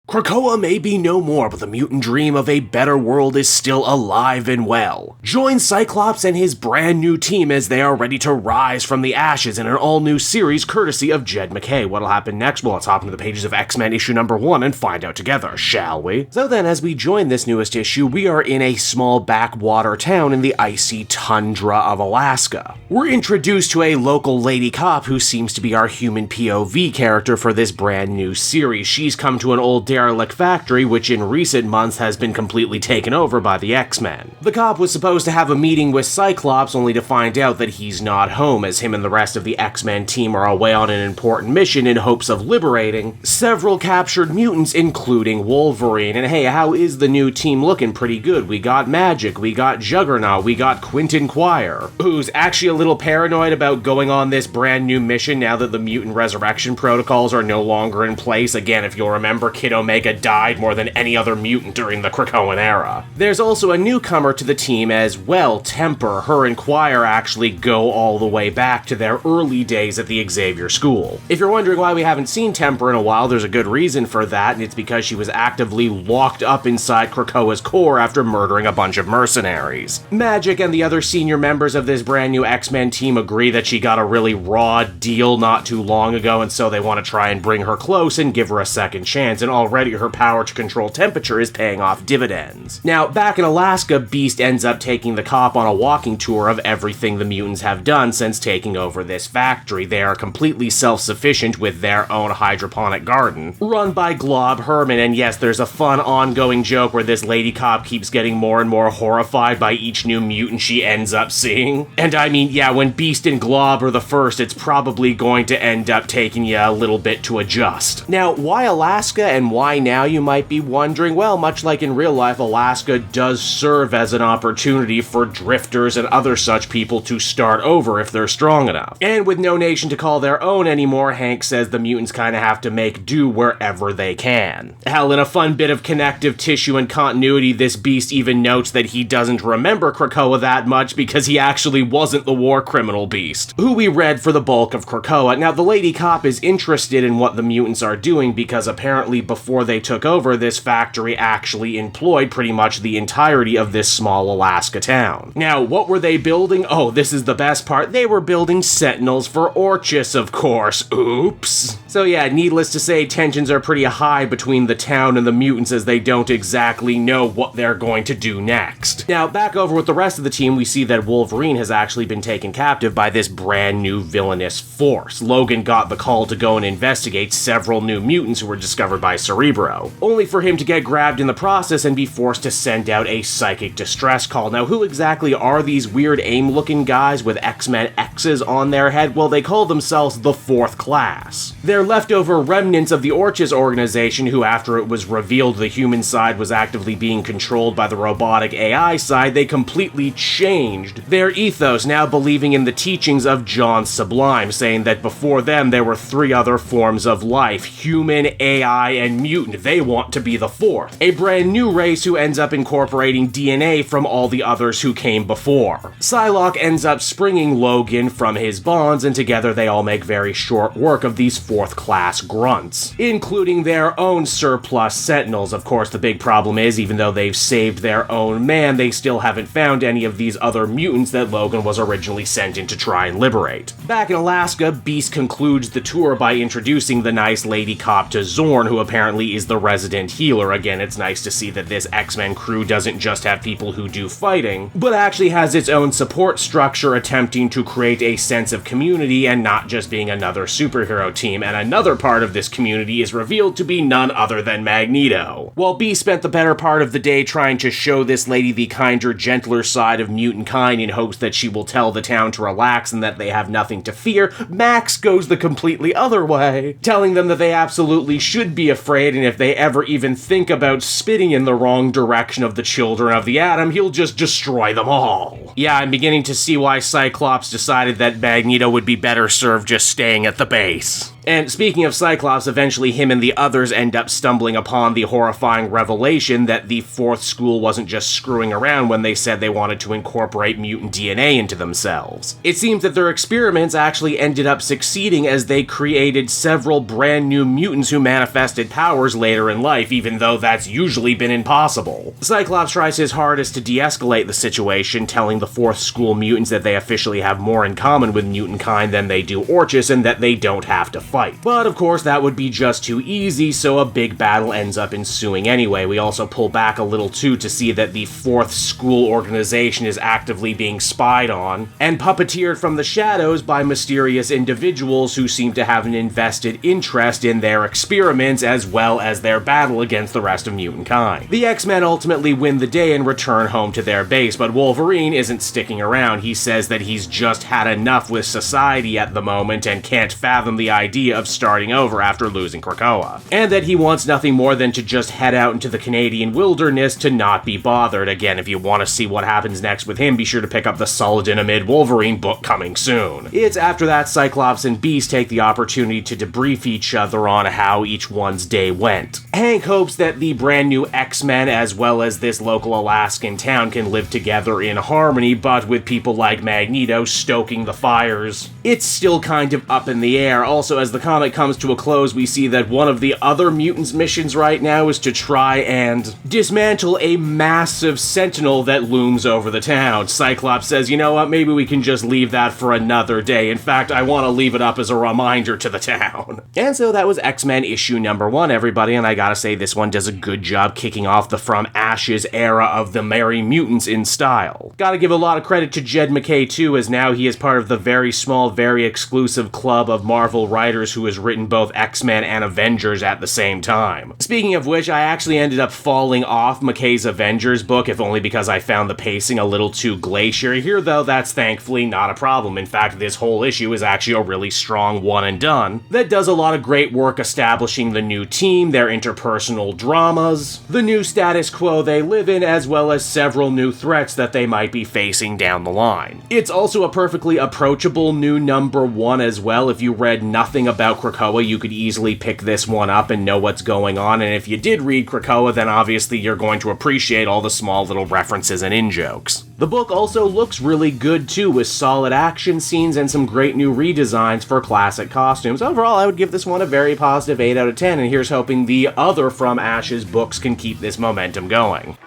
Krakoa may be no more, but the mutant dream of a better world is still alive and well. Join Cyclops and his brand new team as they are ready to rise from the ashes in an all-new series courtesy of Jed MacKay. What'll happen next? Well, let's hop into the pages of X-Men issue number 1 and find out together, shall we? So then, as we join this newest issue, we are in a small backwater town in the icy tundra of Alaska. We're introduced to a local lady cop who seems to be our human POV character for this brand new series. She's come to an old derelict factory, which in recent months has been completely taken over by the X-Men. The cop was supposed to have a meeting with Cyclops, only to find out that he's not home, as him and the rest of the X-Men team are away on an important mission in hopes of liberating several captured mutants, including Wolverine. And hey, how is the new team looking? Pretty good. We got Magik, we got Juggernaut, we got Quentin Quire, who's actually a little paranoid about going on this brand new mission now that the mutant resurrection protocols are no longer in place. Again, if you'll remember, Kid Omega died more than any other mutant during the Krakoan era. There's also a newcomer to the team as well, Temper. Her and Quire actually go all the way back to their early days at the Xavier School. If you're wondering why we haven't seen Temper in a while, there's a good reason for that, and it's because she was actively locked up inside Krakoa's core after murdering a bunch of mercenaries. Magik and the other senior members of this brand new X-Men team agree that she got a really raw deal not too long ago, and so they want to try and bring her close and give her a second chance, and already her power to control temperature is paying off dividends. Now, back in Alaska, Beast ends up taking the cop on a walking tour of everything the mutants have done since taking over this factory. They are completely self-sufficient with their own hydroponic garden, run by Glob Herman, and yes, there's a fun ongoing joke where this lady cop keeps getting more and more horrified by each new mutant she ends up seeing. And I mean, yeah, when Beast and Glob are the first, it's probably going to end up taking you a little bit to adjust. Now, why Alaska and why now, you might be wondering? Well, much like in real life, Alaska does serve as an opportunity for drifters and other such people to start over if they're strong enough. And with no nation to call their own anymore, Hank says the mutants kind of have to make do wherever they can. Hell, in a fun bit of connective tissue and continuity, this Beast even notes that he doesn't remember Krakoa that much because he actually wasn't the war criminal Beast, who we read for the bulk of Krakoa. Now, the lady cop is interested in what the mutants are doing because apparently before they took over, this factory actually employed pretty much the entirety of this small Alaska town. Now, what were they building? Oh, this is the best part. They were building sentinels for ORCHIS, of course. Oops. So yeah, needless to say, tensions are pretty high between the town and the mutants as they don't exactly know what they're going to do next. Now, back over with the rest of the team, we see that Wolverine has actually been taken captive by this brand new villainous force. Logan got the call to go and investigate several new mutants who were discovered by Cerebro, only for him to get grabbed in the process and be forced to send out a psychic distress call. Now, who exactly are these weird AIM-looking guys with X-Men X's on their head? Well, they call themselves the Fourth Class. They're leftover remnants of the ORCHIS organization who, after it was revealed the human side was actively being controlled by the robotic AI side, they completely changed their ethos, now believing in the teachings of John Sublime, saying that before them there were three other forms of life: human, AI, and mutant. They want to be the fourth, a brand new race who ends up incorporating DNA from all the others who came before. PSYLOKKE ends up springing Logan from his bonds, and together they all make very short work of these fourth-class grunts, including their own surplus sentinels. Of course, the big problem is, even though they've saved their own man, they still haven't found any of these other mutants that Logan was originally sent in to try and liberate. Back in Alaska, Beast concludes the tour by introducing the nice lady cop to Zorn, who apparently is the resident healer. Again, it's nice to see that this X-Men crew doesn't just have people who do fighting, but actually has its own support structure, attempting to create a sense of community and not just being another superhero team. And another part of this community is revealed to be none other than Magneto. While Beast spent the better part of the day trying to show this lady the kinder, gentler side of mutant kind in hopes that she will tell the town to relax and that they have nothing to fear, Max goes the completely other way, telling them that they absolutely should be afraid, and if they ever even think about spitting in the wrong direction of the children of the Atom, he'll just destroy them all. Yeah, I'm beginning to see why Cyclops decided that Magneto would be better served just staying at the base. And speaking of Cyclops, eventually him and the others end up stumbling upon the horrifying revelation that the fourth school wasn't just screwing around when they said they wanted to incorporate mutant DNA into themselves. It seems that their experiments actually ended up succeeding as they created several brand new mutants who manifested powers later in life, even though that's usually been impossible. Cyclops tries his hardest to de-escalate the situation, telling the fourth school mutants that they officially have more in common with mutant kind than they do ORCHIS and that they don't have to fight. But of course that would be just too easy, so a big battle ends up ensuing anyway. We also pull back a little too to see that the fourth school organization is actively being spied on and puppeteered from the shadows by mysterious individuals who seem to have an invested interest in their experiments as well as their battle against the rest of mutant kind. The X-Men ultimately win the day and return home to their base, but Wolverine isn't sticking around. He says that he's just had enough with society at the moment and can't fathom the idea of starting over after losing Krakoa, and that he wants nothing more than to just head out into the Canadian wilderness to not be bothered. Again, if you want to see what happens next with him, be sure to pick up the Saladin Amid Wolverine book coming soon. It's after that Cyclops and Beast take the opportunity to debrief each other on how each one's day went. Hank hopes that the brand new X-Men as well as this local Alaskan town can live together in harmony, but with people like Magneto stoking the fires, it's still kind of up in the air. Also, as the comic comes to a close, we see that one of the other mutants' missions right now is to try and dismantle a massive sentinel that looms over the town. Cyclops says, you know what, maybe we can just leave that for another day. In fact, I want to leave it up as a reminder to the town. And so that was X-Men issue number 1, everybody, and I gotta say this one does a good job kicking off the From Ashes era of the Merry Mutants in style. Gotta give a lot of credit to Jed MacKay too, as now he is part of the very small, very exclusive club of Marvel writers who has written both X-Men and Avengers at the same time. Speaking of which, I actually ended up falling off MacKay's Avengers book, if only because I found the pacing a little too glacier. Here though, that's thankfully not a problem. In fact, this whole issue is actually a really strong one and done that does a lot of great work establishing the new team, their interpersonal dramas, the new status quo they live in, as well as several new threats that they might be facing down the line. It's also a perfectly approachable new number 1 as well. If you read nothing about Krakoa, you could easily pick this one up and know what's going on, and if you did read Krakoa, then obviously you're going to appreciate all the small little references and in-jokes. The book also looks really good too, with solid action scenes and some great new redesigns for classic costumes. Overall, I would give this one a very positive 8 out of 10, and here's hoping the other From Ashes books can keep this momentum going.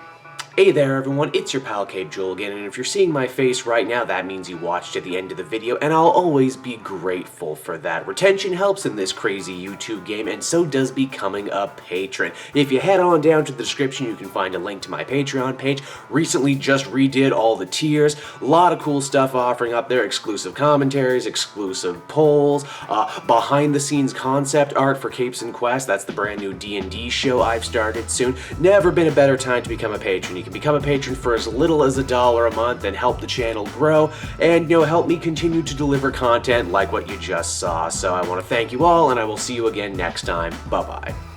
Hey there everyone, it's your pal Cape Joel again, and if you're seeing my face right now, that means you watched to the end of the video, and I'll always be grateful for that. Retention helps in this crazy YouTube game, and so does becoming a patron. If you head on down to the description, you can find a link to my Patreon page. Recently just redid all the tiers, a lot of cool stuff offering up there, exclusive commentaries, exclusive polls, behind the scenes concept art for Capes and Quest. That's the brand new D&D show I've started soon. Never been a better time to become a patron. You can become a patron for as little as $1 a month and help the channel grow and, help me continue to deliver content like what you just saw. So I want to thank you all, and I will see you again next time. Bye-bye.